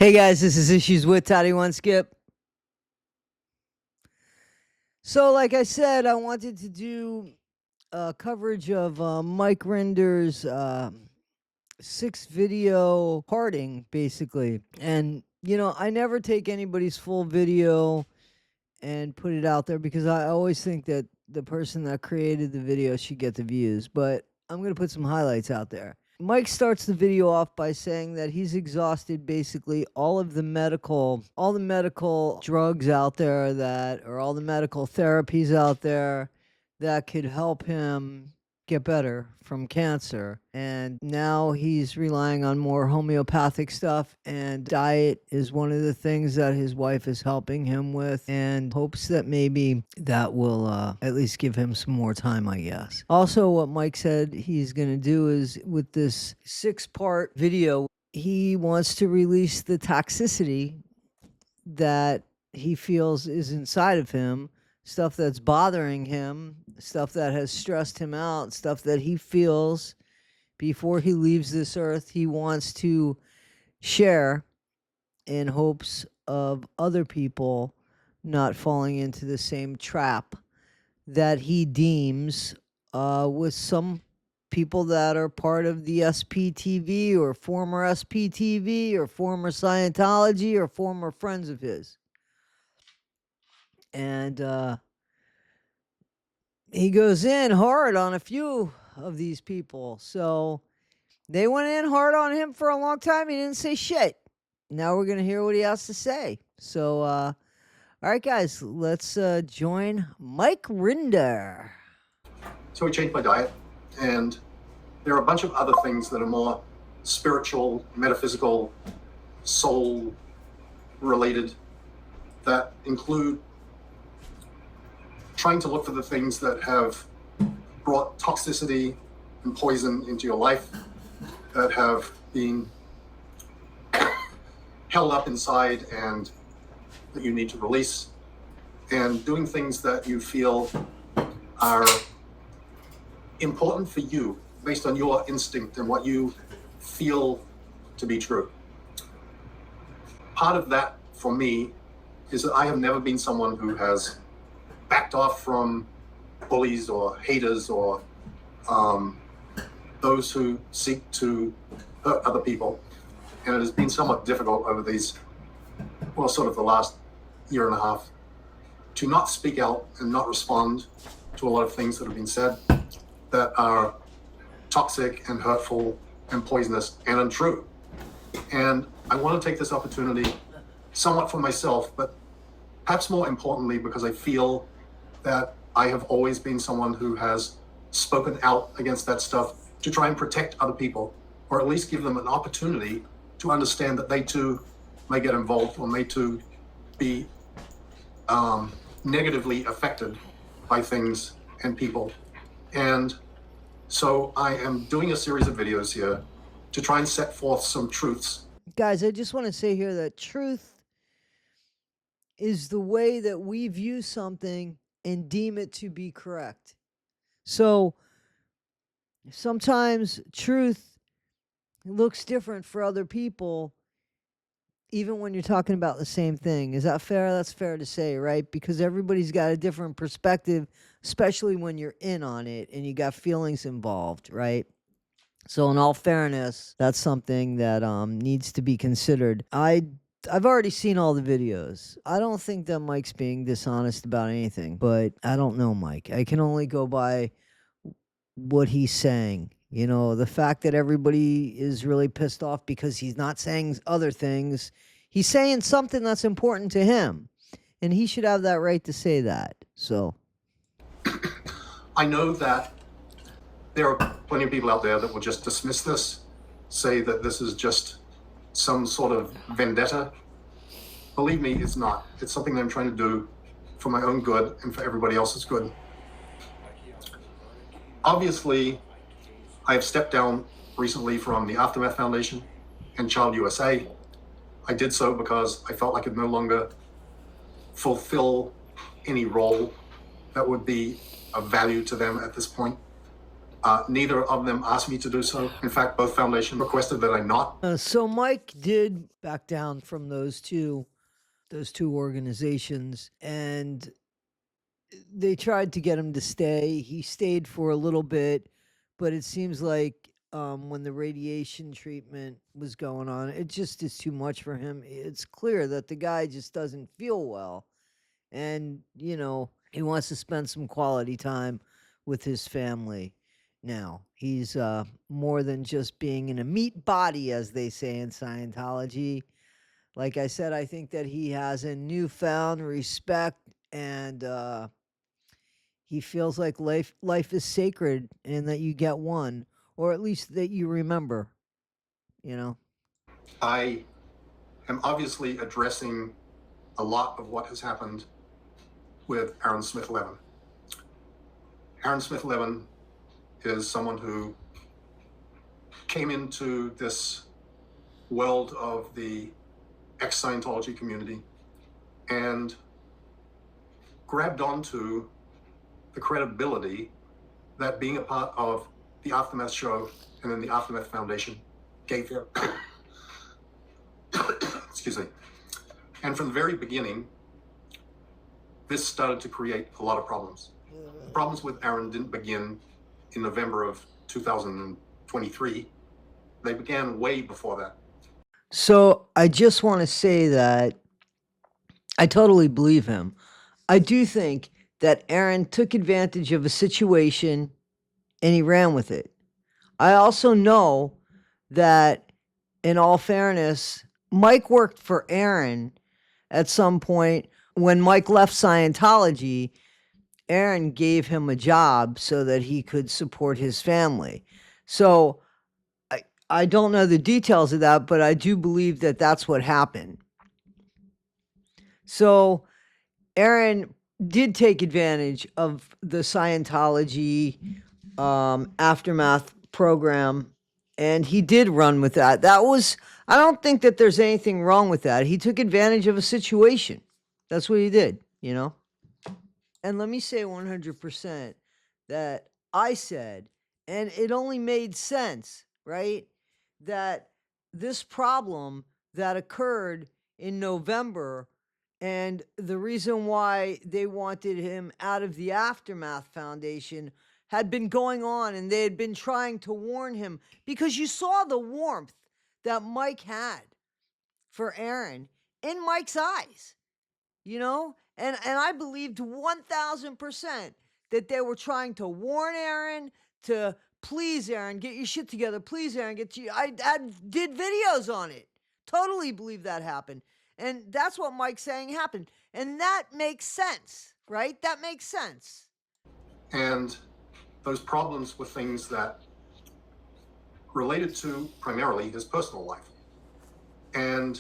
Hey guys, this is Issues with Toddy One Skip. So, like I said, I wanted to do coverage of Mike Rinder's 6 video parting, basically. And, I never take anybody's full video and put it out there because I always think that the person that created the video should get the views. But I'm going to put some highlights out there. Mike starts the video off by saying that he's exhausted basically all the medical drugs out there that, or all the medical therapies out there that could help him get better from cancer. And now he's relying on more homeopathic stuff, and diet is one of the things that his wife is helping him with, and hopes that maybe that will at least give him some more time, I guess. Also, what Mike said he's going to do is, with this 6-part video, he wants to release the toxicity that he feels is inside of him, stuff that's bothering him, stuff that has stressed him out, stuff that he feels before he leaves this earth he wants to share in hopes of other people not falling into the same trap that he deems with some people that are part of the SPTV or former SPTV or former Scientology or former friends of his. And he goes in hard on a few of these people. So they went in hard on him for a long time. He didn't say shit. Now we're going to hear what he has to say. So, all right, guys, let's join Mike Rinder. So we changed my diet, and there are a bunch of other things that are more spiritual, metaphysical, soul-related that include trying to look for the things that have brought toxicity and poison into your life, that have been held up inside and that you need to release, and doing things that you feel are important for you based on your instinct and what you feel to be true. Part of that for me is that I have never been someone who has backed off from bullies or haters or those who seek to hurt other people. And it has been somewhat difficult over these, sort of the last year and a half, to not speak out and not respond to a lot of things that have been said that are toxic and hurtful and poisonous and untrue. And I want to take this opportunity somewhat for myself, but perhaps more importantly, because I feel that I have always been someone who has spoken out against that stuff to try and protect other people, or at least give them an opportunity to understand that they too may get involved or may too be negatively affected by things and people. And so I am doing a series of videos here to try and set forth some truths. Guys, I just want to say here that truth is the way that we view something and deem it to be correct. So sometimes truth looks different for other people, even when you're talking about the same thing. Is that fair? That's fair to say, right? Because everybody's got a different perspective, especially when you're in on it and you got feelings involved, right? So in all fairness, that's something that needs to be considered. I've already seen all the videos. I don't think that Mike's being dishonest about anything, but I don't know Mike. I can only go by what he's saying. You know, the fact that everybody is really pissed off because he's not saying other things. He's saying something that's important to him, and he should have that right to say that. So I know that there are plenty of people out there that will just dismiss this, say that this is just some sort of vendetta. Believe me, it's not. It's something that I'm trying to do for my own good and for everybody else's good. Obviously, I have stepped down recently from the AfterMath Foundation and Child USA. I did so because I felt I could no longer fulfill any role that would be of value to them at this point. Neither of them asked me to do so. In fact, both foundations requested that I not. So Mike did back down from those two organizations, and they tried to get him to stay. He stayed for a little bit, but it seems like when the radiation treatment was going on, it just is too much for him. It's clear that the guy just doesn't feel well, and he wants to spend some quality time with his family. Now he's more than just being in a meat body, as they say in Scientology. Like I said, I think that he has a newfound respect, and he feels like life is sacred, and that you get one, or at least that you remember, you know. I am obviously addressing a lot of what has happened with Aaron Smith-Levin. Aaron Smith-Levin is someone who came into this world of the ex-Scientology community and grabbed onto the credibility that being a part of the Aftermath show and then the Aftermath Foundation gave him. Excuse me. And from the very beginning, this started to create a lot of problems. The problems with Aaron didn't begin in November of 2023. They began way before that. So I just want to say that I totally believe him. I do think that Aaron took advantage of a situation and he ran with it. I also know that, in all fairness, Mike worked for Aaron at some point. When Mike left Scientology, Aaron gave him a job so that he could support his family. So I don't know the details of that, but I do believe that that's what happened. So Aaron did take advantage of the Scientology aftermath program, and he did run with that. I don't think that there's anything wrong with that. He took advantage of a situation. That's what he did, And let me say 100% that I said, and it only made sense, right? That this problem that occurred in November, and the reason why they wanted him out of the Aftermath Foundation, had been going on, and they had been trying to warn him, because you saw the warmth that Mike had for Aaron in Mike's eyes, and I believed 1000% that they were trying to warn Aaron, to please Aaron, get your shit together. Please, Aaron, I did videos on it. Totally believe that happened. And that's what Mike's saying happened. And that makes sense, right? That makes sense. And those problems were things that related to primarily his personal life. And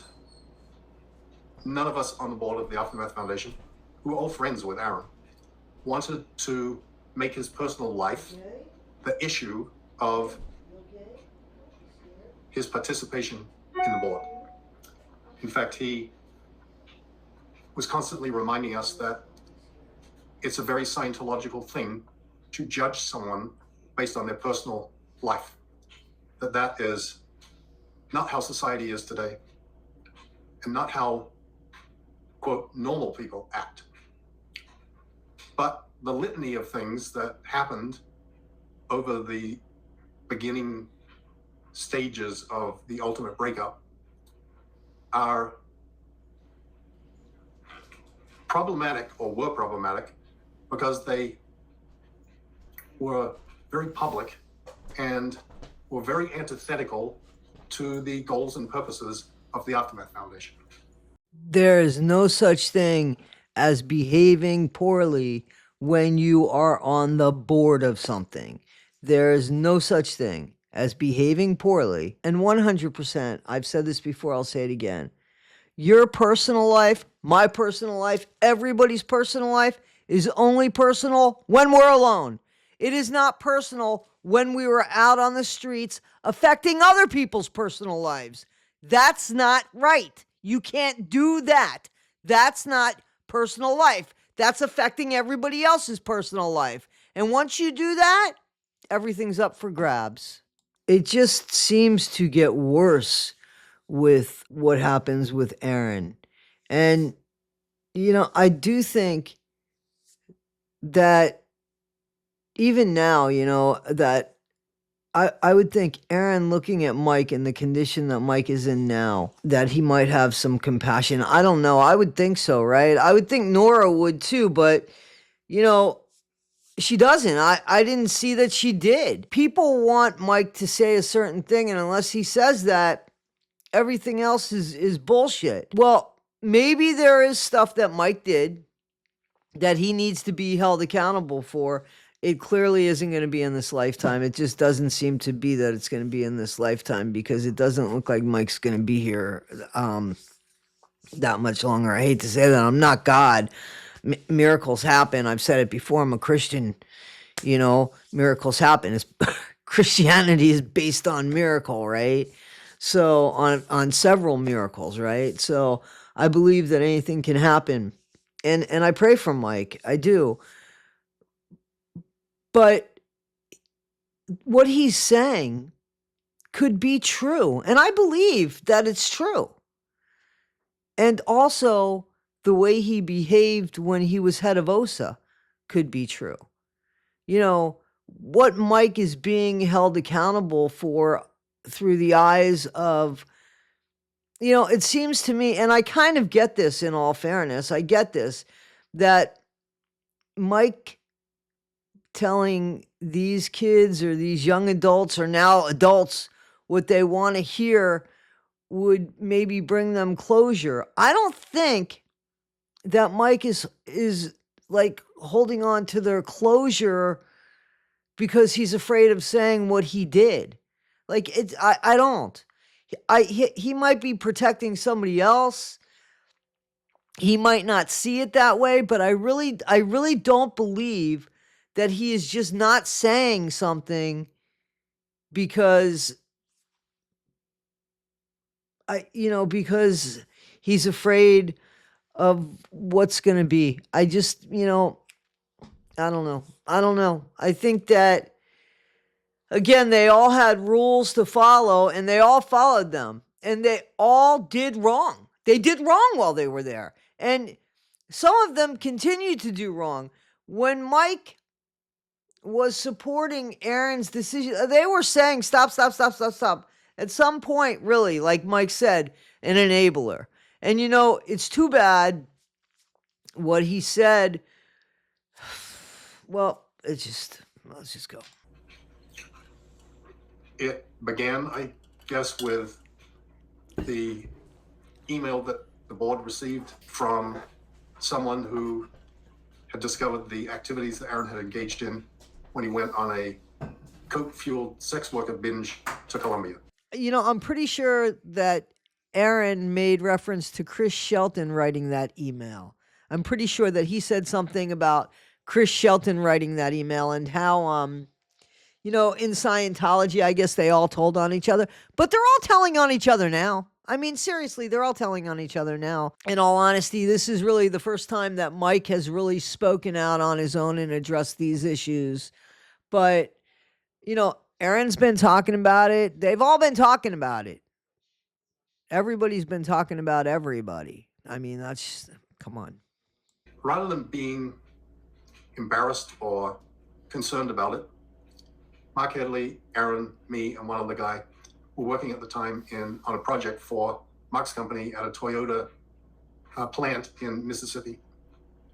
none of us on the board of the Aftermath Foundation, who are all friends with Aaron, wanted to make his personal life the issue of his participation in the board. In fact, he was constantly reminding us that it's a very Scientological thing to judge someone based on their personal life. That is not how society is today, and not how, quote, normal people act. But the litany of things that happened over the beginning stages of the ultimate breakup are problematic, or were problematic, because they were very public and were very antithetical to the goals and purposes of the Aftermath Foundation. There is no such thing as behaving poorly when you are on the board of something. There is no such thing as behaving poorly. And 100%, I've said this before, I'll say it again. Your personal life, my personal life, everybody's personal life is only personal when we're alone. It is not personal when we were out on the streets affecting other people's personal lives. That's not right. You can't do that. That's not personal life. That's affecting everybody else's personal life. And once you do that, everything's up for grabs. It just seems to get worse with what happens with A-Aron. And, I do think that even now, that I would think A-Aron, looking at Mike and the condition that Mike is in now, that he might have some compassion. I don't know. I would think so, right? I would think Nora would too, but, she doesn't. I didn't see that she did. People want Mike to say a certain thing, and unless he says that, everything else is bullshit. Well, maybe there is stuff that Mike did that he needs to be held accountable for. It clearly isn't going to be in this lifetime. It just doesn't seem to be that it's going to be in this lifetime, because it doesn't look like Mike's going to be here that much longer. I hate to say that. I'm not God. Miracles happen. I've said it before. I'm a Christian. Miracles happen. Christianity is based on miracle, right? So on several miracles, right? So I believe that anything can happen. And I pray for Mike. I do. But what he's saying could be true. And I believe that it's true. And also, the way he behaved when he was head of OSA could be true. What Mike is being held accountable for through the eyes of, it seems to me, and I kind of get this, in all fairness, I get this, that Mike telling these kids or these young adults, or now adults, what they want to hear would maybe bring them closure. I don't think that Mike is like holding on to their closure because he's afraid of saying what he did. Like, I don't. He might be protecting somebody else. He might not see it that way, but I really don't believe that he is just not saying something because because he's afraid of what's going to be. I just, I don't know. I think that, again, they all had rules to follow, and they all followed them, and they all did wrong. They did wrong while they were there. And some of them continued to do wrong. When Mike was supporting A-Aron's decision, they were saying, stop. At some point, really, like Mike said, an enabler. And, it's too bad what he said. Well, let's just go. It began, I guess, with the email that the board received from someone who had discovered the activities that A-Aron had engaged in when he went on a coke-fueled sex worker binge to Colombia. I'm pretty sure that A-Aron made reference to Chris Shelton writing that email. I'm pretty sure that he said something about Chris Shelton writing that email, and how, in Scientology, I guess they all told on each other, but they're all telling on each other now. I mean, seriously, they're all telling on each other now. In all honesty, this is really the first time that Mike has really spoken out on his own and addressed these issues. But, A-Aron's been talking about it. They've all been talking about it. Everybody's been talking about everybody. I mean, come on. Rather than being embarrassed or concerned about it, Mark Headley, A-Aron, me, and one other guy were working at the time on a project for Mark's company at a Toyota plant in Mississippi.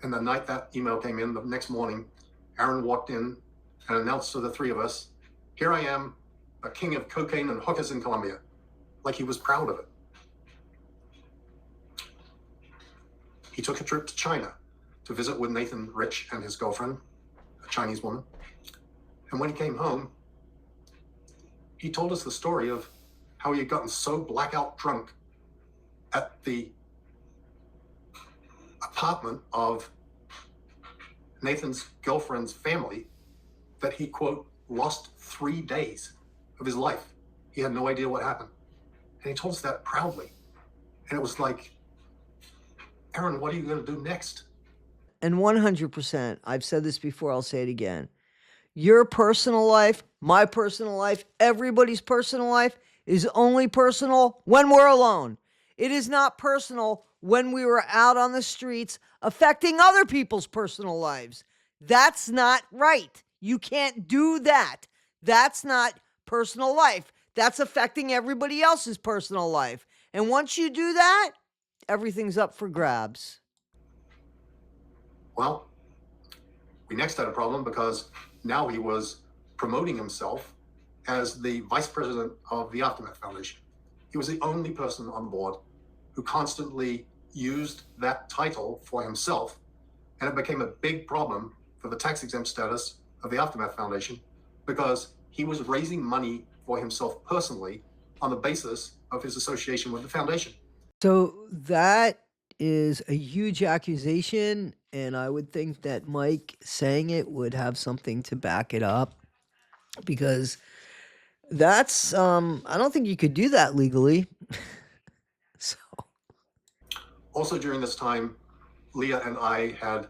And the night that email came in, the next morning, A-Aron walked in and announced to the three of us, "Here I am, a king of cocaine and hookers in Colombia," like he was proud of it. He took a trip to China to visit with Nathan Rich and his girlfriend, a Chinese woman. And when he came home, he told us the story of how he had gotten so blackout drunk at the apartment of Nathan's girlfriend's family that he, quote, lost 3 days of his life. He had no idea what happened. And he told us that proudly. And it was like, A-Aron, what are you going to do next? And 100%, I've said this before, I'll say it again. Your personal life, my personal life, everybody's personal life is only personal when we're alone. It is not personal when we were out on the streets affecting other people's personal lives. That's not right. You can't do that. That's not personal life. That's affecting everybody else's personal life. And once you do that, everything's up for grabs. Well, we next had a problem because now he was promoting himself as the vice president of the Aftermath Foundation. He was the only person on board who constantly used that title for himself, and it became a big problem for the tax-exempt status of the Aftermath Foundation because he was raising money for himself personally on the basis of his association with the foundation. So that is a huge accusation, and I would think that Mike saying it would have something to back it up because that's I don't think you could do that legally. So Also during this time, Leah and I had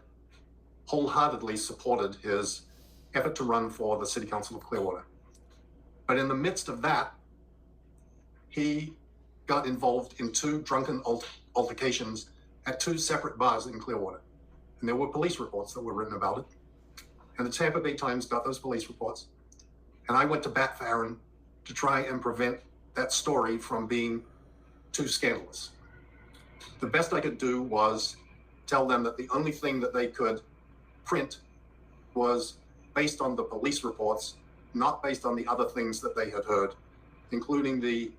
wholeheartedly supported his effort to run for the City Council of Clearwater. But in the midst of that, he got involved in two drunken altercations at two separate bars in Clearwater. And there were police reports that were written about it. And the Tampa Bay Times got those police reports. And I went to bat for Aaron to try and prevent that story from being too scandalous. The best I could do was tell them that the only thing that they could print was based on the police reports, not based on the other things that they had heard, including the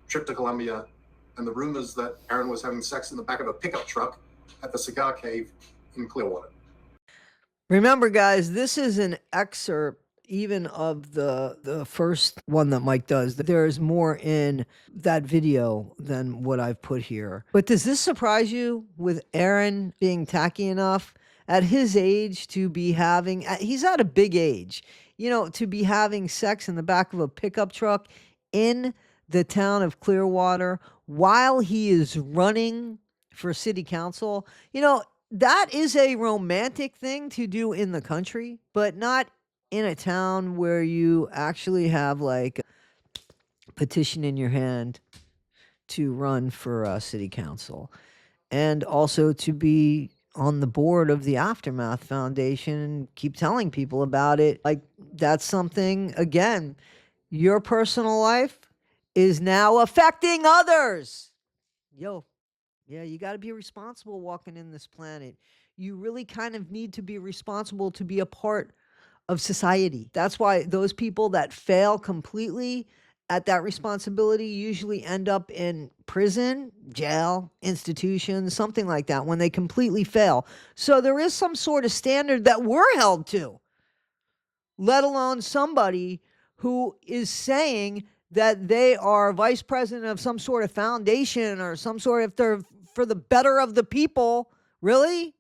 trip to Colombia and the rumors that Aaron was having sex in the back of a pickup truck at the Cigar Cave in Clearwater. remember, guys, this is an excerpt even of the first one that Mike does. There's more in that video than what I've put here. But does this surprise you with Aaron being tacky enough at his age to be having, he's at a big age, you know, to be having sex in the back of a pickup truck in the town of Clearwater while he is running for city council? You know, that is a romantic thing to do in the country, but not in a town where you actually have like a petition in your hand to run for city council and also to be on the board of the Aftermath Foundation and keep telling people about it. Like, that's something, again, your personal life is now affecting others. Yo, yeah, you got to be responsible walking in this planet. You really kind of need to be responsible to be a part of society. That's why those people that fail completely at that responsibility usually end up in prison, jail, institutions, something like that when they completely fail. So there is some sort of standard that we're held to, let alone somebody who is saying that they are vice president of some sort of foundation or some sort of, if they're for the better of the people. Really?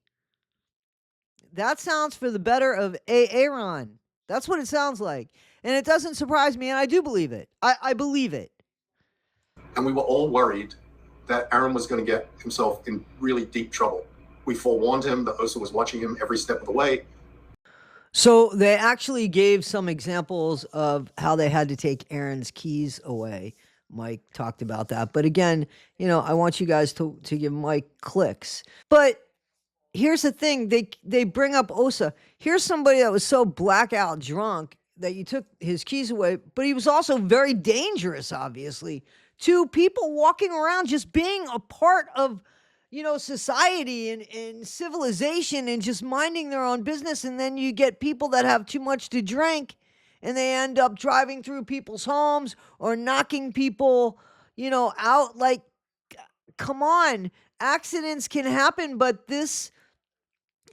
That sounds for the better of A-Aron. That's what it sounds like. And it doesn't surprise me, and I do believe it. I believe it. And we were all worried that Aaron was going to get himself in really deep trouble. We forewarned him that OSA was watching him every step of the way. So they actually gave some examples of how they had to take Aaron's keys away. Mike talked about that. But again, you know, I want you guys to give Mike clicks. But here's the thing, they bring up OSA. Here's somebody that was so blackout drunk that you took his keys away, but he was also very dangerous, obviously, to people walking around just being a part of, you know, society and civilization and just minding their own business. And then you get people that have too much to drink and they end up driving through people's homes or knocking people, you know, out. Like, come on, accidents can happen, but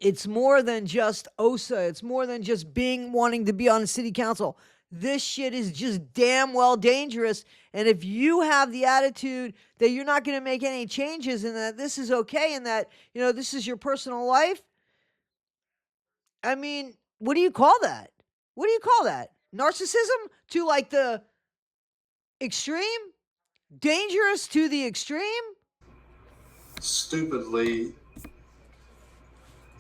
it's more than just OSA. It's more than just wanting to be on the city council. This shit is just damn well dangerous. And if you have the attitude that you're not going to make any changes and that this is okay and that, you know, this is your personal life, I mean, what do you call that? What do you call that? Narcissism to like the extreme? Dangerous to the extreme? Stupidly,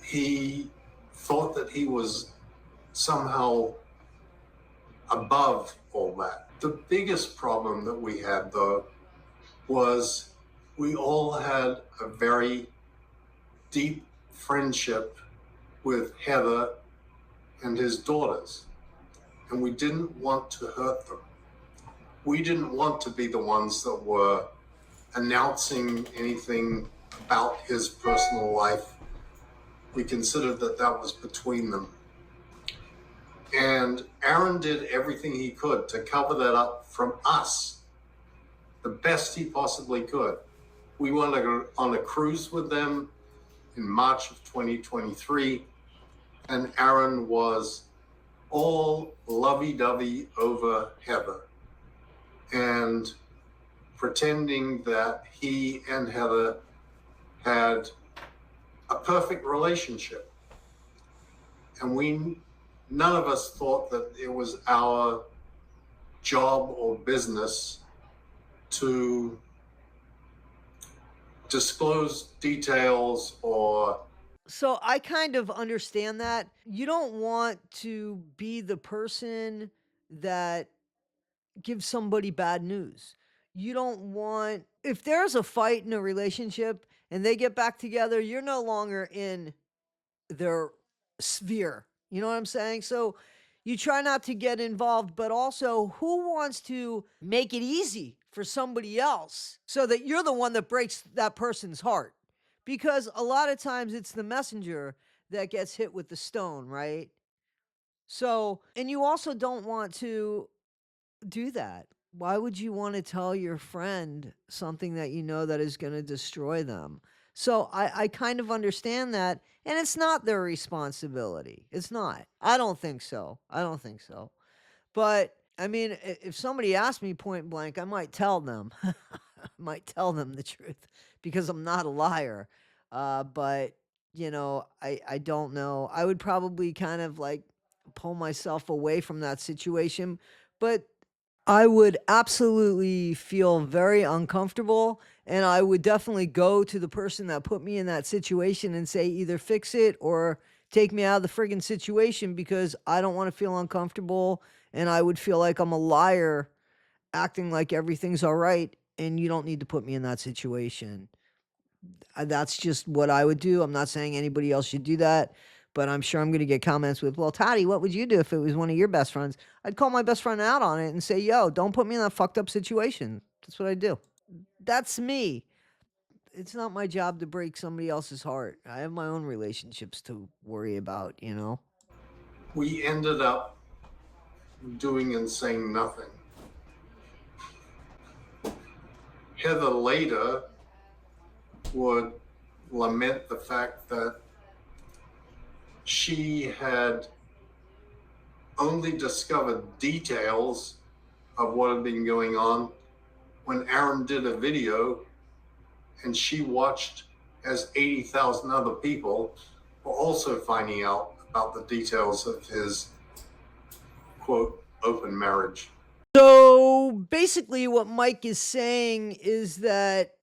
he thought that he was somehow above all that. The biggest problem that we had, though, was we all had a very deep friendship with Heather and his daughters, and we didn't want to hurt them. We didn't want to be the ones that were announcing anything about his personal life. We considered that that was between them. And Aaron did everything he could to cover that up from us, the best he possibly could. We went on a cruise with them in March of 2023, and Aaron was all lovey-dovey over Heather and pretending that he and Heather had a perfect relationship. And none of us thought that it was our job or business to disclose details or. So I kind of understand that. You don't want to be the person that gives somebody bad news. You don't want, if there's a fight in a relationship and they get back together, you're no longer in their sphere. You know what I'm saying? So you try not to get involved, but also who wants to make it easy for somebody else so that you're the one that breaks that person's heart? Because a lot of times it's the messenger that gets hit with the stone, right? So, and you also don't want to do that. Why would you want to tell your friend something that you know that is going to destroy them? So I kind of understand that. And it's not their responsibility. It's not. I don't think so. I don't think so. But I mean, if somebody asked me point blank, I might tell them. I might tell them the truth because I'm not a liar. But I don't know. I would probably kind of like pull myself away from that situation. But I would absolutely feel very uncomfortable, and I would definitely go to the person that put me in that situation and say, either fix it or take me out of the friggin' situation because I don't want to feel uncomfortable. And I would feel like I'm a liar acting like everything's all right. And you don't need to put me in that situation. That's just what I would do. I'm not saying anybody else should do that, but I'm sure I'm going to get comments with, well, Toddy, what would you do if it was one of your best friends? I'd call my best friend out on it and say, yo, don't put me in that fucked up situation. That's what I do. That's me. It's not my job to break somebody else's heart. I have my own relationships to worry about. We ended up doing and saying nothing. Heather later would lament the fact that she had only discovered details of what had been going on when Aaron did a video and she watched as 80,000 other people were also finding out about the details of his, quote, open marriage. So basically, what Mike is saying is that,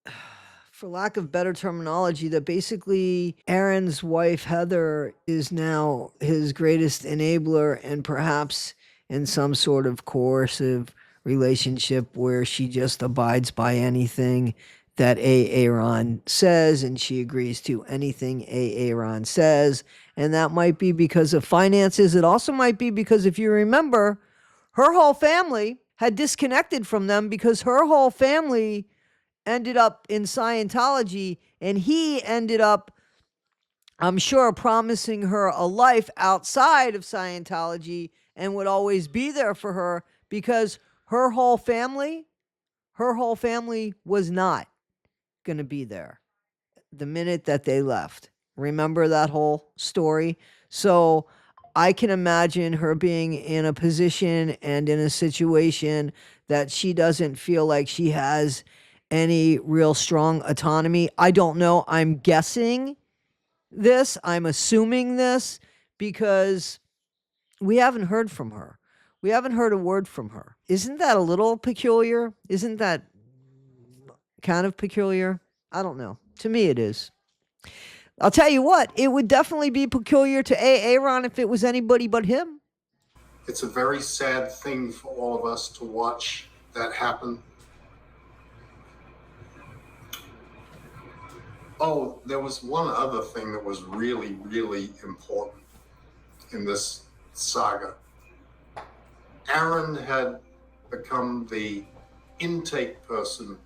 for lack of better terminology, that basically Aaron's wife, Heather, is now his greatest enabler and perhaps in some sort of coercive relationship where she just abides by anything that A-Aron says and she agrees to anything A-Aron says. And that might be because of finances. It also might be because, if you remember, her whole family had disconnected from them because her whole family ended up in Scientology, and he ended up, I'm sure, promising her a life outside of Scientology and would always be there for her because her whole family was not going to be there the minute that they left. Remember that whole story? So I can imagine her being in a position and in a situation that she doesn't feel like she has any real strong autonomy. I don't know. I'm guessing this. I'm assuming this because we haven't heard from her. We haven't heard a word from her. Isn't that a little peculiar? Isn't that kind of peculiar? I don't know. To me, it is. I'll tell you what, it would definitely be peculiar to A-Aron if it was anybody but him. It's a very sad thing for all of us to watch that happen. Oh, there was one other thing that was really, really important in this saga. Aaron had become the intake person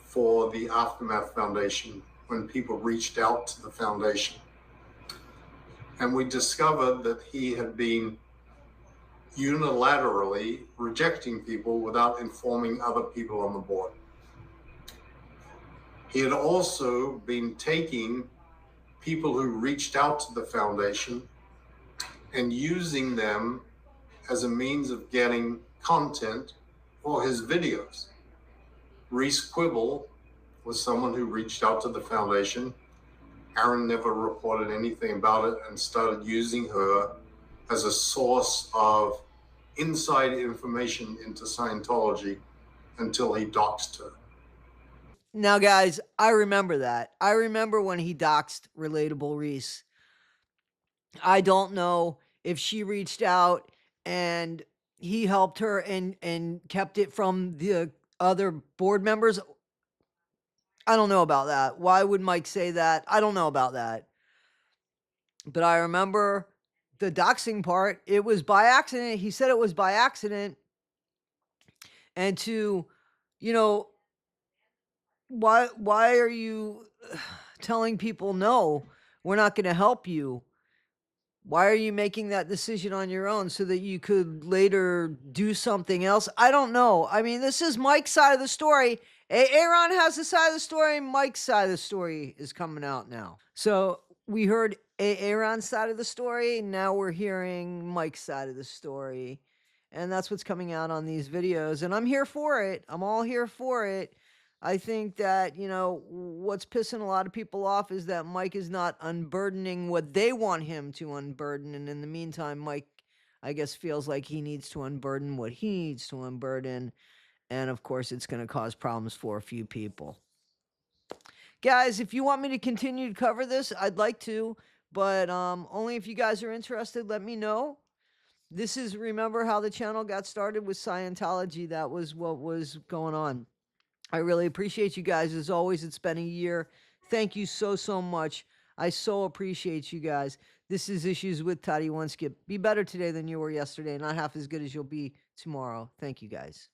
for the AfterMath Foundation when people reached out to the foundation. And we discovered that he had been unilaterally rejecting people without informing other people on the board. He had also been taking people who reached out to the foundation and using them as a means of getting content for his videos. Reese Quibble was someone who reached out to the foundation. Aaron never reported anything about it and started using her as a source of inside information into Scientology until he doxed her. Now, guys, I remember that. I remember when he doxed Relatable Reese. I don't know if she reached out and he helped her and kept it from the other board members. I don't know about that. Why would Mike say that? I don't know about that. But I remember the doxing part. It was by accident. He said it was by accident. And to, you know, why are you telling people no? We're not going to help you. Why are you making that decision on your own so that you could later do something else? I don't know. I mean, this is Mike's side of the story. A-Aron has the side of the story. Mike's side of the story is coming out now. So we heard A-Aron's side of the story. Now we're hearing Mike's side of the story. And that's what's coming out on these videos. And I'm here for it. I'm all here for it. I think that, you know, what's pissing a lot of people off is that Mike is not unburdening what they want him to unburden. And in the meantime, Mike, I guess, feels like he needs to unburden what he needs to unburden. And of course, it's going to cause problems for a few people. Guys, if you want me to continue to cover this, I'd like to. But only if you guys are interested, let me know. This is, remember how the channel got started with Scientology. That was what was going on. I really appreciate you guys. As always, it's been a year. Thank you so, so much. I so appreciate you guys. This is Issues with Toddy One Skip. Be better today than you were yesterday, not half as good as you'll be tomorrow. Thank you guys.